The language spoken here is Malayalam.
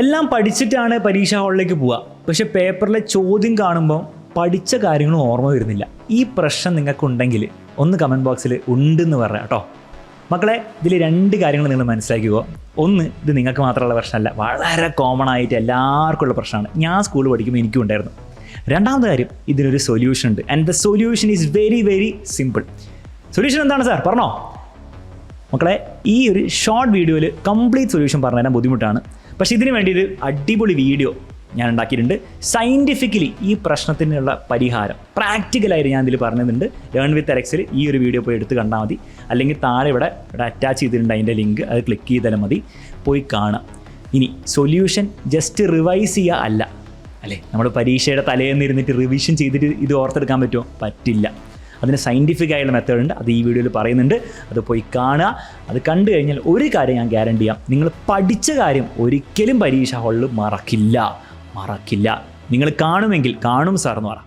എല്ലാം പഠിച്ചിട്ടാണ് പരീക്ഷാ ഹാളിലേക്ക് പോവുക. പക്ഷെ പേപ്പറിലെ ചോദ്യം കാണുമ്പോൾ പഠിച്ച കാര്യങ്ങളും ഓർമ്മ വരുന്നില്ല. ഈ പ്രശ്നം നിങ്ങൾക്കുണ്ടെങ്കിൽ ഒന്ന് കമൻറ്റ് ബോക്സിൽ ഉണ്ടെന്ന് പറയാം കേട്ടോ. മക്കളെ, ഇതിൽ 2 കാര്യങ്ങൾ നിങ്ങൾ മനസ്സിലാക്കിക്കോ. ഒന്ന്, ഇത് നിങ്ങൾക്ക് മാത്രമുള്ള പ്രശ്നമല്ല, വളരെ കോമൺ ആയിട്ട് എല്ലാവർക്കും ഉള്ള പ്രശ്നമാണ്. ഞാൻ സ്കൂളിൽ പഠിക്കുമ്പോൾ എനിക്കും ഉണ്ടായിരുന്നു. രണ്ടാമത്തെ കാര്യം, ഇതിനൊരു സൊല്യൂഷൻ ഉണ്ട്. And the solution is very very simple. Solution എന്താണ് സാർ, പറഞ്ഞോ? മക്കളെ, ഈ ഒരു ഷോർട്ട് വീഡിയോയിൽ കംപ്ലീറ്റ് സൊല്യൂഷൻ പറഞ്ഞു തരാൻ ബുദ്ധിമുട്ടാണ്. പക്ഷേ ഇതിന് വേണ്ടി ഒരു അടിപൊളി വീഡിയോ ഞാൻ ഉണ്ടാക്കിയിട്ടുണ്ട്. സയൻറ്റിഫിക്കലി ഈ പ്രശ്നത്തിനുള്ള പരിഹാരം പ്രാക്ടിക്കലായിട്ട് ഞാൻ ഇതിൽ പറഞ്ഞിട്ടുണ്ട്. ലേൺ വിത്ത് അലക്സിൽ ഈ ഒരു വീഡിയോ പോയി എടുത്ത് കണ്ടാൽ മതി. അല്ലെങ്കിൽ താഴെ ഇവിടെ അറ്റാച്ച് ചെയ്തിട്ടുണ്ട് അതിൻ്റെ ലിങ്ക്, അത് ക്ലിക്ക് ചെയ്താലും മതി, പോയി കാണാം. ഇനി സൊല്യൂഷൻ ജസ്റ്റ് റിവൈസ് ചെയ്യുക അല്ല, അല്ലേ? നമ്മൾ പരീക്ഷയുടെ തലേന്ന് ഇരുന്നിട്ട് റിവിഷൻ ചെയ്തിട്ട് ഇത് ഓർത്തെടുക്കാൻ പറ്റുമോ? പറ്റില്ല. അതിന് സയൻറ്റിഫിക് ആയുള്ള മെത്തേഡ് ഉണ്ട്, അത് ഈ വീഡിയോയിൽ പറയുന്നുണ്ട്. അത് പോയി കാണുക. അത് കണ്ടു കഴിഞ്ഞാൽ ഒരു കാര്യം ഞാൻ ഗ്യാരണ്ടി ചെയ്യാം, നിങ്ങൾ പഠിച്ച കാര്യം ഒരിക്കലും പരീക്ഷാ ഹാളിൽ മറക്കില്ല. നിങ്ങൾ കാണുമെങ്കിൽ കാണും സാർ എന്ന് പറ.